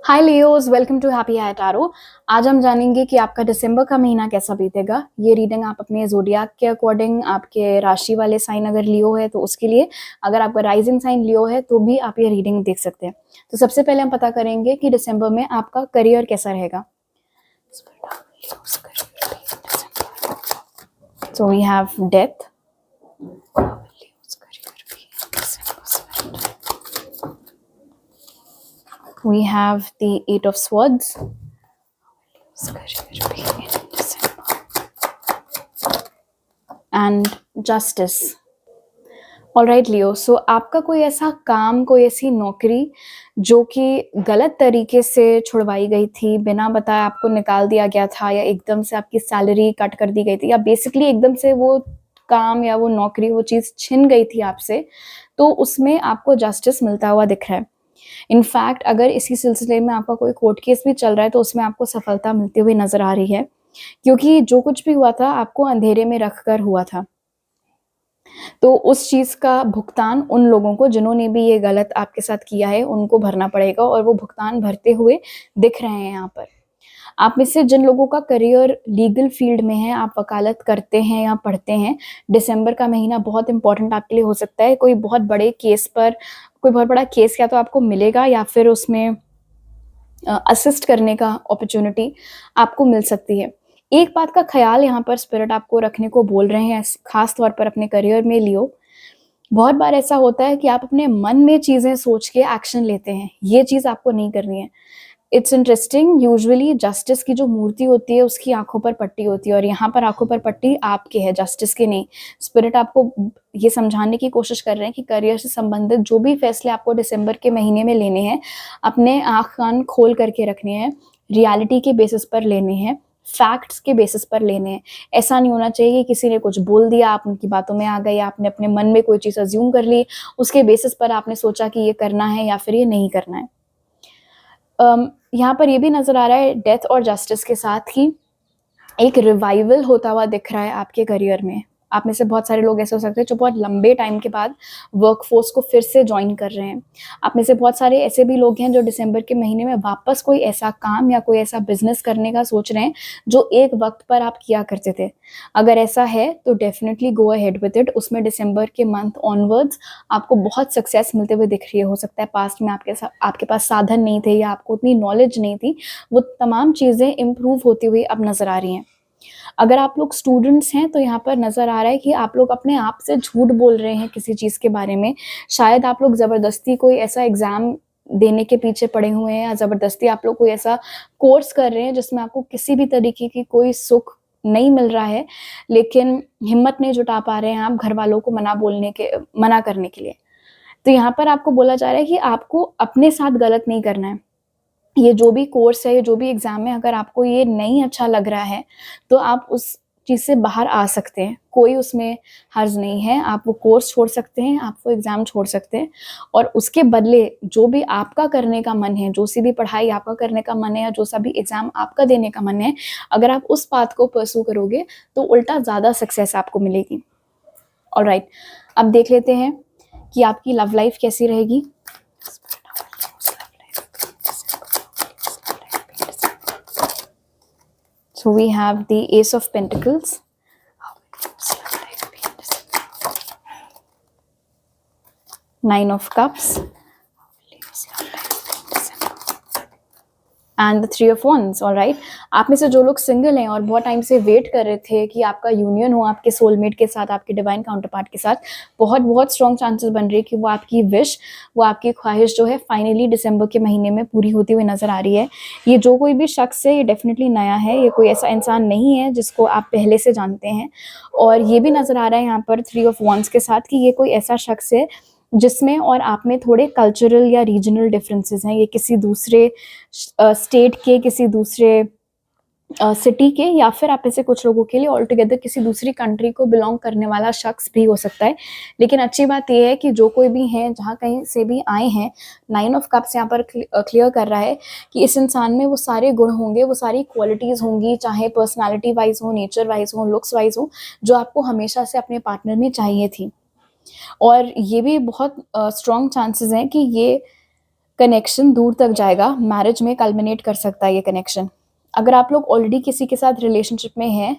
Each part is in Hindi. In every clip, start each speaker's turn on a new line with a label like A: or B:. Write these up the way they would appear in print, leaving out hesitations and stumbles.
A: Hi Leos, welcome to Happy High Tarot. आज हम जानेंगे कि आपका दिसंबर का महीना कैसा बीतेगा। ये रीडिंग आप अपने ज़ोडिएक के अकॉर्डिंग, आपके राशि वाले साइन अगर लियो है तो उसके लिए, अगर आपका राइजिंग साइन लियो है तो भी आप ये रीडिंग देख सकते हैं। तो सबसे पहले हम पता करेंगे कि दिसंबर में आपका करियर कैसा रहेगा। So we have death, we have the Eight of Swords, and Justice. Alright Leo, so आपका कोई ऐसा काम, कोई ऐसी नौकरी जो कि गलत तरीके से छुड़वाई गई थी, बिना बताए आपको निकाल दिया गया था, या एकदम से आपकी सैलरी कट कर दी गई थी, या बेसिकली एकदम से वो काम या वो नौकरी, वो चीज़ छिन गई थी आपसे, तो उसमें आपको जस्टिस मिलता हुआ दिख रहा है। इनफैक्ट अगर इसी सिलसिले में आपका कोई कोर्ट केस भी चल रहा है तो उसमें आपको सफलता मिलती हुई नजर आ रही है, क्योंकि जो कुछ भी हुआ था आपको अंधेरे में रख कर हुआ था। तो उस चीज़ का भुगतान उन लोगों को जिन्होंने भी ये गलत आपके साथ किया है उनको भरना पड़ेगा, और वो भुगतान भरते हुए दिख रहे हैं यहाँ पर। आप में से जिन लोगों का करियर लीगल फील्ड में है, आप वकालत करते हैं या पढ़ते हैं, दिसंबर का महीना बहुत इंपॉर्टेंट आपके लिए हो सकता है। कोई बहुत बड़े केस पर, कोई बहुत बड़ा केस या तो आपको मिलेगा या फिर उसमें असिस्ट करने का अपॉर्चुनिटी आपको मिल सकती है। एक बात का ख्याल यहाँ पर स्पिरिट आपको रखने को बोल रहे हैं, खास तौर पर अपने करियर में लियो। बहुत बार ऐसा होता है कि आप अपने मन में चीज़ें सोच के एक्शन लेते हैं, ये चीज़ आपको नहीं करनी है। इट्स इंटरेस्टिंग, यूजुअली जस्टिस की जो मूर्ति होती है उसकी आंखों पर पट्टी होती है, और यहाँ पर आंखों पर पट्टी आपके है, जस्टिस के नहीं। स्पिरिट आपको ये समझाने की कोशिश कर रहे हैं कि करियर से संबंधित जो भी फैसले आपको दिसंबर के महीने में लेने हैं, अपने आँख कान खोल करके रखने हैं, रियलिटी के बेसिस पर लेने हैं, फैक्ट्स के बेसिस पर लेने हैं। ऐसा नहीं होना चाहिए कि किसी ने कुछ बोल दिया, आप उनकी बातों में आ गए, आपने अपने मन में कोई चीज़ अज्यूम कर ली, उसके बेसिस पर आपने सोचा कि ये करना है या फिर ये नहीं करना है। यहाँ पर ये भी नज़र आ रहा है डेथ और जस्टिस के साथ ही एक रिवाइवल होता हुआ दिख रहा है आपके करियर में। आप में से बहुत सारे लोग ऐसे हो सकते हैं जो बहुत लंबे टाइम के बाद वर्कफोर्स को फिर से जॉइन कर रहे हैं। आप में से बहुत सारे ऐसे भी लोग हैं जो दिसंबर के महीने में वापस कोई ऐसा काम या कोई ऐसा बिजनेस करने का सोच रहे हैं जो एक वक्त पर आप किया करते थे। अगर ऐसा है तो definitely go ahead with it. उसमें दिसंबर के मंथ ऑनवर्ड्स आपको बहुत सक्सेस मिलते हुए दिख रही है। हो सकता है पास्ट में आपके पास साधन नहीं थे या आपको उतनी नॉलेज नहीं थी, वो तमाम चीज़ें इम्प्रूव होती हुई अब नज़र आ रही हैं। अगर आप लोग स्टूडेंट्स हैं तो यहाँ पर नज़र आ रहा है कि आप लोग अपने आप से झूठ बोल रहे हैं किसी चीज़ के बारे में। शायद आप लोग ज़बरदस्ती कोई ऐसा एग्ज़ाम देने के पीछे पड़े हुए हैं, या ज़बरदस्ती आप लोग कोई ऐसा कोर्स कर रहे हैं जिसमें आपको किसी भी तरीके की कोई सुख नहीं मिल रहा है, लेकिन हिम्मत नहीं जुटा पा रहे हैं आप घर वालों को मना करने के लिए। तो यहाँ पर आपको बोला जा रहा है कि आपको अपने साथ गलत नहीं करना है। ये जो भी कोर्स है, ये जो भी एग्ज़ाम है, अगर आपको ये नहीं अच्छा लग रहा है, तो आप उस चीज़ से बाहर आ सकते हैं। कोई उसमें हर्ज़ नहीं है, आप वो कोर्स छोड़ सकते हैं, आप वो एग्ज़ाम छोड़ सकते हैं, और उसके बदले जो भी आपका करने का मन है, जो सी भी पढ़ाई आपका करने का मन है, या जो सा भी एग्ज़ाम आपका देने का मन है, अगर आप उस पाथ को परस्यू करोगे, तो उल्टा ज़्यादा सक्सेस आपको मिलेगी। ऑलराइट, अब देख लेते हैं कि आपकी लव लाइफ़ कैसी रहेगी। So we have the Ace of Pentacles, Nine of Cups, and the Three of Wands. Alright, आप में से जो लोग सिंगल हैं और बहुत टाइम से वेट कर रहे थे कि आपका यूनियन हो आपके सोलमेट के साथ, आपके डिवाइन काउंटर पार्ट के साथ, बहुत बहुत स्ट्रॉन्ग चांसेस बन रही है कि वो आपकी विश, वो आपकी ख्वाहिश जो है फाइनली दिसंबर के महीने में पूरी होती हुई नज़र आ रही है। ये जो कोई भी शख्स है ये डेफिनेटली नया है, ये कोई ऐसा इंसान नहीं है जिसको आप पहले से जानते हैं। और ये भी नज़र आ रहा है यहाँ पर थ्री ऑफ वंस के साथ कि ये कोई ऐसा शख्स है जिसमें और आप में थोड़े कल्चरल या रीजनल डिफरेंसेस हैं। ये किसी दूसरे स्टेट के, किसी दूसरे सिटी के, या फिर आप ऐसे कुछ लोगों के लिए ऑल टुगेदर किसी दूसरी कंट्री को बिलोंग करने वाला शख्स भी हो सकता है। लेकिन अच्छी बात यह है कि जो कोई भी हैं, जहाँ कहीं से भी आए हैं, नाइन ऑफ कप्स यहाँ पर क्लियर कर रहा है कि इस इंसान में वो सारे गुण होंगे, वो सारी क्वालिटीज़ होंगी, चाहे पर्सनालिटी वाइज हो, नेचर वाइज हो, लुक्स वाइज हो, जो आपको हमेशा से अपने पार्टनर में चाहिए थी। और ये भी बहुत स्ट्रॉन्ग चांसेस हैं कि ये कनेक्शन दूर तक जाएगा, मैरिज में कल्मिनेट कर सकता है ये कनेक्शन। अगर आप लोग ऑलरेडी किसी के साथ रिलेशनशिप में हैं,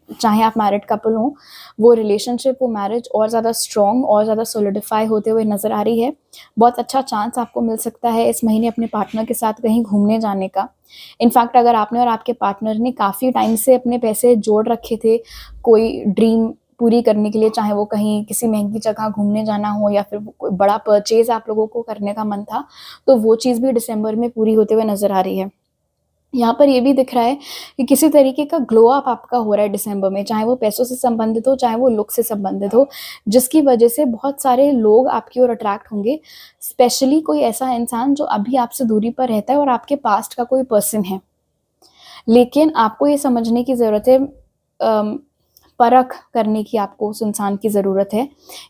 A: चाहे आप मैरिड कपल हों, वो रिलेशनशिप, वो मैरिज और ज़्यादा स्ट्रॉन्ग और ज़्यादा सॉलिडिफाई होते हुए नज़र आ रही है। बहुत अच्छा चांस आपको मिल सकता है इस महीने अपने पार्टनर के साथ कहीं घूमने जाने का। इनफैक्ट अगर आपने और आपके पार्टनर ने काफ़ी टाइम से अपने पैसे जोड़ रखे थे कोई ड्रीम पूरी करने के लिए, चाहे वो कहीं किसी महंगी जगह घूमने जाना हो या फिर कोई बड़ा परचेज आप लोगों को करने का मन था, तो वो चीज़ भी दिसंबर में पूरी होते हुए नज़र आ रही है। यहाँ पर ये भी दिख रहा है कि किसी तरीके का ग्लो अप आपका हो रहा है दिसंबर में, चाहे वो पैसों से संबंधित हो, चाहे वो लुक से संबंधित हो, जिसकी वजह से बहुत सारे लोग आपकी ओर अट्रैक्ट होंगे। स्पेशली कोई ऐसा इंसान जो अभी आपसे दूरी पर रहता है और आपके पास्ट का कोई पर्सन है। लेकिन आपको ये समझने की ज़रूरत है, परख करने की आपको उस इंसान की ज़रूरत है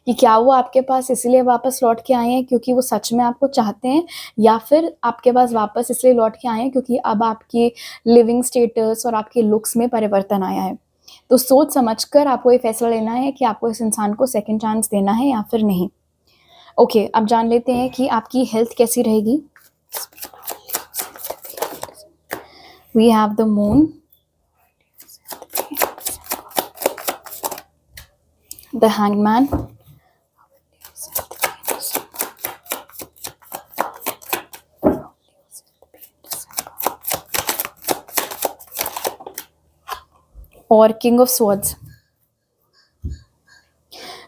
A: कि क्या वो आपके पास इसलिए वापस लौट के आए हैं क्योंकि वो सच में आपको चाहते हैं, या फिर आपके पास वापस इसलिए लौट के आए हैं क्योंकि अब आपकी लिविंग स्टेटस और आपके लुक्स में परिवर्तन आया है। तो सोच समझकर आपको ये फैसला लेना है कि आपको इस इंसान को सेकंड चांस देना है या फिर नहीं। ओके, अब जान लेते हैं कि आपकी हेल्थ कैसी रहेगी। We have the moon, the hangman, और किंग ऑफ स्वॉर्ड्स।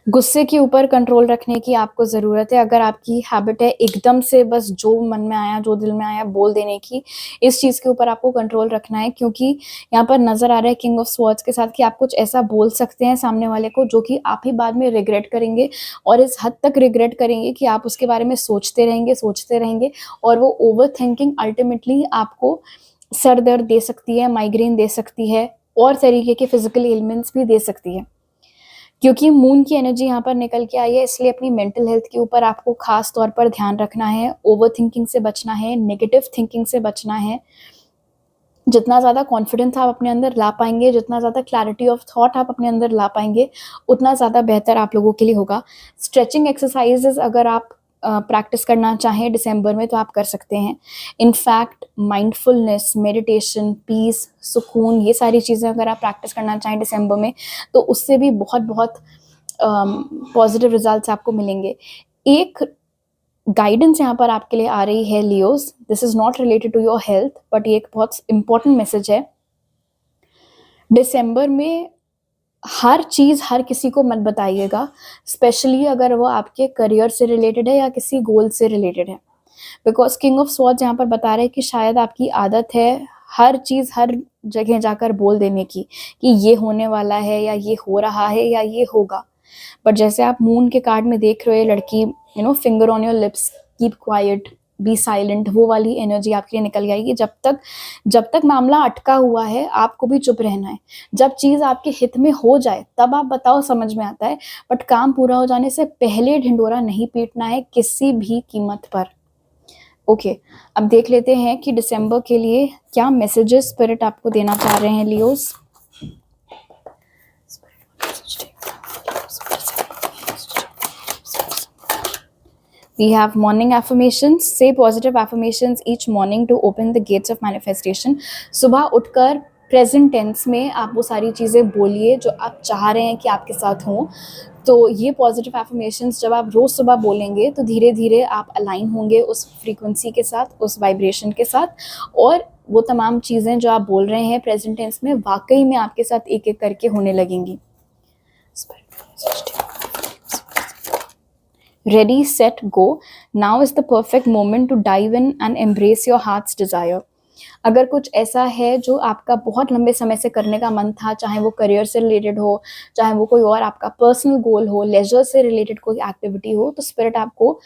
A: गुस्से के ऊपर कंट्रोल रखने की आपको ज़रूरत है। अगर आपकी हैबिट है एकदम से बस जो मन में आया, जो दिल में आया बोल देने की, इस चीज़ के ऊपर आपको कंट्रोल रखना है, क्योंकि यहाँ पर नज़र आ रहा है किंग ऑफ स्वॉर्ड्स के साथ कि आप कुछ ऐसा बोल सकते हैं सामने वाले को जो कि आप ही बाद में रिग्रेट करेंगे, और इस हद तक रिग्रेट करेंगे कि आप उसके बारे में सोचते रहेंगे और वो ओवर थिंकिंग अल्टीमेटली आपको सर दर्द दे सकती है, माइग्रेन दे सकती है और तरीके के फिजिकल एलिमेंट्स भी दे सकती है। क्योंकि मून की एनर्जी यहाँ पर निकल के आई है, इसलिए अपनी मेंटल हेल्थ के ऊपर आपको खास तौर पर ध्यान रखना है। ओवर थिंकिंग से बचना है, नेगेटिव थिंकिंग से बचना है। जितना ज़्यादा कॉन्फिडेंस आप अपने अंदर ला पाएंगे, जितना ज़्यादा क्लैरिटी ऑफ थॉट आप अपने अंदर ला पाएंगे, उतना ज़्यादा बेहतर आप लोगों के लिए होगा। स्ट्रेचिंग एक्सरसाइजेज अगर आप प्रैक्टिस करना चाहें दिसंबर में तो आप कर सकते हैं। इनफैक्ट माइंडफुलनेस, मेडिटेशन, पीस, सुकून, ये सारी चीज़ें अगर आप प्रैक्टिस करना चाहें दिसंबर में, तो उससे भी बहुत बहुत पॉजिटिव रिजल्ट्स आपको मिलेंगे। एक गाइडेंस यहाँ पर आपके लिए आ रही है Leos, this is not related to your health, but ये एक बहुत इंपॉर्टेंट मैसेज है। दिसंबर में हर चीज़ हर किसी को मत बताइएगा, स्पेशली अगर वो आपके करियर से रिलेटेड है या किसी गोल से रिलेटेड है, बिकॉज किंग ऑफ स्वॉर्ड्स यहाँ पर बता रहे हैं कि शायद आपकी आदत है हर चीज़ हर जगह जाकर बोल देने की कि ये होने वाला है या ये हो रहा है या ये होगा। बट जैसे आप मून के कार्ड में देख रहे हो, लड़की finger on your lips, keep quiet, be silent, वो वाली एनर्जी आपके लिए निकल आएगी। जब तक मामला अटका हुआ है आपको भी चुप रहना है। जब चीज़ आपके हित में हो जाए तब आप बताओ, समझ में आता है, बट काम पूरा हो जाने से पहले ढिंडोरा नहीं पीटना है किसी भी कीमत पर। ओके, अब देख लेते हैं कि दिसंबर के लिए क्या मैसेजेस स्पिरिट आपको देना चाह रहे हैं Leos. We have morning affirmations. Say positive affirmations each morning to open the gates of manifestation. सुबह उठकर प्रेजेंट टेंस में आप वो सारी चीज़ें बोलिए जो आप चाह रहे हैं कि आपके साथ हों। तो ये पॉजिटिव एफर्मेशंस जब आप रोज़ सुबह बोलेंगे तो धीरे धीरे आप अलाइन होंगे उस फ्रीक्वेंसी के साथ, उस वाइब्रेशन के साथ, और वो तमाम चीज़ें जो आप बोल रहे हैं प्रेजेंट टेंस में वाकई में आपके साथ एक एक करके होने लगेंगी। Ready, set, go. Now is the perfect moment to dive in and embrace your heart's desire. अगर कुछ ऐसा है जो आपका बहुत लंबे समय से करने का मन था, चाहे वो करियर से रिलेटेड हो, चाहे वो कोई और आपका पर्सनल गोल हो, लेजर से रिलेटेड कोई एक्टिविटी हो, तो स्पिरिट आपको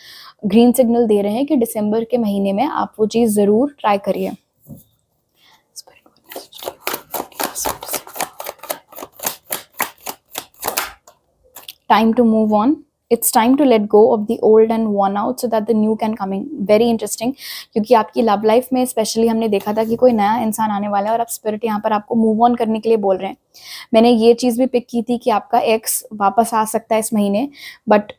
A: ग्रीन सिग्नल दे रहे हैं कि दिसंबर के महीने में आप वो चीज़ ज़रूर ट्राई करिए। Time to move on. It's time to let go of the old and worn out so that the new can come in. Very interesting, क्योंकि आपकी लव लाइफ में स्पेशली हमने देखा था कि कोई नया इंसान आने वाला है और अब स्पिरिट यहाँ पर आपको मूव ऑन करने के लिए बोल रहे हैं। मैंने ये चीज़ भी पिक की थी कि आपका एक्स वापस आ सकता है इस महीने, बट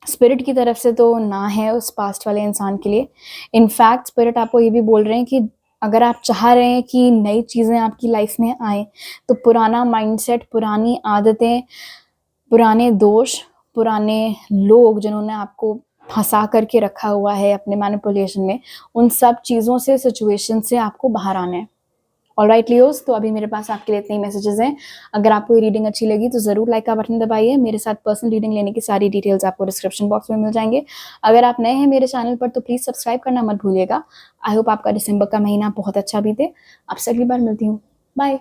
A: स्पिरिट की तरफ से तो ना है उस पास्ट वाले इंसान के लिए। इनफैक्ट स्पिरिट आपको ये भी बोल रहे हैं कि अगर आप चाह रहे हैं कि नई चीज़ें आपकी लाइफ में आए, तो पुराना माइंडसेट, पुरानी आदतें, पुराने दोष, पुराने लोग जिन्होंने आपको फंसा करके रखा हुआ है अपने मैनिपुलेशन में, उन सब चीज़ों से, सिचुएशन से आपको बाहर आना है। ऑलराइट लियोस, तो अभी मेरे पास आपके लिए इतने ही मैसेजेस हैं। अगर आपको ये रीडिंग अच्छी लगी तो ज़रूर लाइक का बटन दबाइए। मेरे साथ पर्सनल रीडिंग लेने की सारी डिटेल्स आपको डिस्क्रिप्शन बॉक्स में मिल जाएंगे। अगर आप नए हैं मेरे चैनल पर तो प्लीज़ सब्सक्राइब करना मत भूलिएगा। आई होप आपका दिसंबर का महीना बहुत अच्छा बीते। आपसे अगली बार मिलती हूँ। बाय।